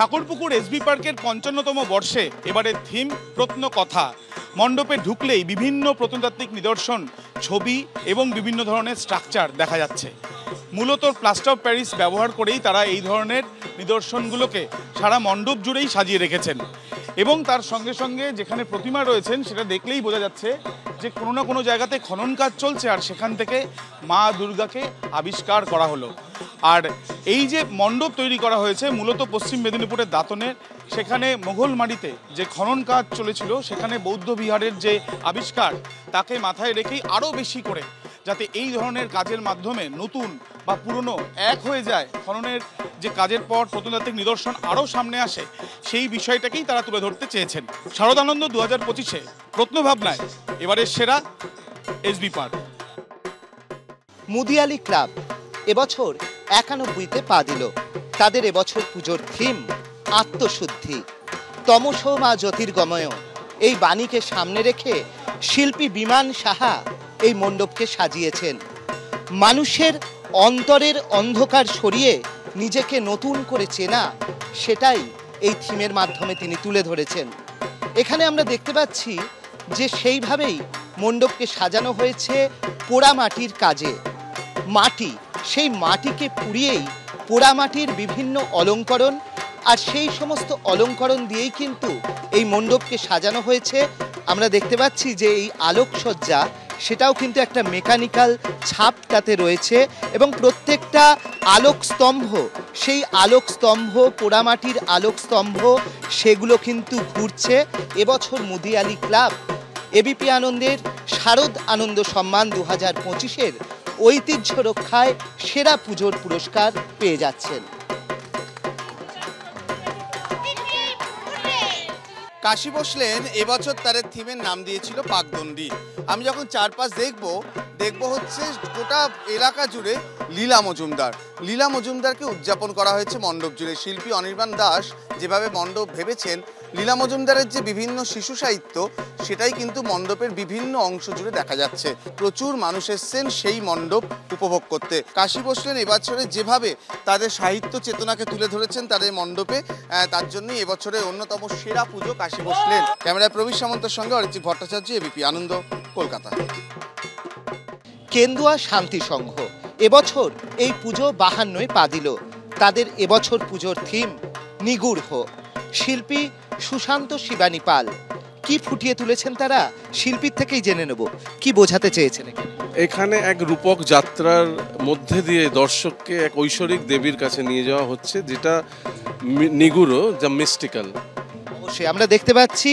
Thakurpukur SB পার্কের ৫৫তম বর্ষে এবারে থিম প্রত্নকথা। মণ্ডপে ঢুকলেই বিভিন্ন প্রত্নতাত্ত্বিক নিদর্শন, ছবি এবং বিভিন্ন ধরনের স্ট্রাকচার দেখা যাচ্ছে। মূলত প্লাস্টার অফ প্যারিস ব্যবহার করেই তারা এই ধরনের নিদর্শনগুলোকে সারা মণ্ডপ জুড়েই সাজিয়ে রেখেছেন। এবং তার সঙ্গে সঙ্গে যেখানে প্রতিমা রয়েছেন সেটা দেখলেই বোঝা যাচ্ছে যে কোনো না কোনো জায়গাতে খনন কাজ চলছে, আর সেখান থেকে মা দুর্গাকে আবিষ্কার করা হলো। আর এই যে মণ্ডপ তৈরি করা হয়েছে মূলত পশ্চিম মেদিনীপুরের দাঁতনের, সেখানে মোগলমারিতে যে খনন কাজ চলেছিল সেখানে বৌদ্ধ বিহারের যে আবিষ্কার তাকে মাথায় রেখেই আরও বেশি করে যাতে এই ধরনের কাজের মাধ্যমে নতুন বা পুরনো এক হয়ে যায়, খননের যে কাজের পর প্রত্নতাত্ত্বিক নিদর্শন আরও সামনে আসে, সেই বিষয়টাকেই তারা তুলে ধরতে চেয়েছেন। শারদানন্দ 2025-এ প্রত্নভাবনায় এবারের সেরা এসবি পার্ক। মুদিয়ালি ক্লাব এবছর ৯১তে পা দিল। তাদের এবছর পুজোর থিম আত্মশুদ্ধি, তমসো মা জ্যোতির্গময়। এই বাণীকে সামনে রেখে শিল্পী বিমান সাহা এই মণ্ডপকে সাজিয়েছেন। মানুষের অন্তরের অন্ধকার সরিয়ে নিজেকে নতুন করে চেনা, সেটাই এই থিমের মাধ্যমে তিনি তুলে ধরেছেন। এখানে আমরা দেখতে পাচ্ছি যে সেইভাবেই মণ্ডপকে সাজানো হয়েছে পোড়ামাটির কাজে। মাটি, সেই মাটিকে পুড়িয়েই পোড়ামাটির বিভিন্ন অলঙ্করণ, আর সেই সমস্ত অলঙ্করণ দিয়েই কিন্তু এই মণ্ডপকে সাজানো হয়েছে। আমরা দেখতে পাচ্ছি যে এই আলোকসজ্জা সেটাও কিন্তু একটা মেকানিক্যাল ছাপ তাতে রয়েছে, এবং প্রত্যেকটা আলোক স্তম্ভ, সেই আলোক স্তম্ভ, পোড়ামাটির আলোক স্তম্ভ, সেগুলো কিন্তু ঘুরছে। এবছর মুদিয়ালি ক্লাব এবিপি আনন্দের শারদ আনন্দ সম্মান 2025-এর ঐতিহ্য রক্ষায় সেরা পুজোর পুরস্কার পেয়ে যাচ্ছেন। কাশী বসলেন এবছর তাদের থিমের নাম দিয়েছিল পাকদণ্ডী। আমি যখন চারপাশ দেখব হচ্ছে গোটা এলাকা জুড়ে লীলা মজুমদারকে উদযাপন করা হয়েছে মণ্ডপ জুড়ে। শিল্পী অনির্বাণ দাস যেভাবে মণ্ডপ ভেবেছেন, লীলা মজুমদারের যে বিভিন্ন শিশু সাহিত্য সেটাই কিন্তু মণ্ডপের বিভিন্ন অংশ জুড়ে দেখা যাচ্ছে। প্রচুর মানুষ এসছেন সেই মণ্ডপ উপভোগ করতে। কাশী বসলেন এবছরে যেভাবে তাদের সাহিত্য চেতনাকে তুলে ধরেছেন তাদের মণ্ডপে, তার জন্যই এবছরের অন্যতম সেরা পুজো কাশী বসলেন। ক্যামেরায় প্রবীর সামন্তের সঙ্গে অরিজিৎ ভট্টাচার্য, এবিপি আনন্দ, কলকাতা। কেন্দুয়া শান্তি সংঘ এবছর এই পুজো 52-এ পা দিল। তাদের এবছর পুজোর থিম নিগূঢ়। শিল্পী সুশান্ত শিবানী পাল কি ফুটিয়ে তুলেছেন তারা, শিল্পীর থেকেই জেনে নেব কি বোঝাতে চেয়েছেন। এখানে এক রূপক যাত্রার মধ্যে দিয়ে দর্শককে এক ঐশ্বরিক দেবীর কাছে নিয়ে যাওয়া হচ্ছে, যেটা নিগূঢ়, যা মিস্টিক্যাল। অবশ্যই আমরা দেখতে পাচ্ছি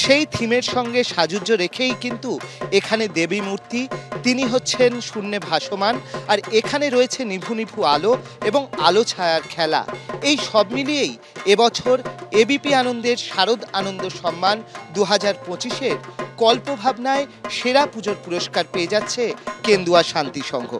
সেই থিমের সঙ্গে সাজুজ্য রেখেই কিন্তু এখানে দেবী মূর্তি, তিনি হচ্ছেন শূন্যে ভাসমান, আর এখানে রয়েছে নিভু নিভু আলো এবং আলো ছায়ার খেলা। এই সব মিলিয়েই এবছর এবিপি আনন্দের শারদ আনন্দ সম্মান 2025-এর কল্পভাবনায় সেরা পুজোর পুরস্কার পেয়ে যাচ্ছে কেন্দুয়া শান্তি সংঘ।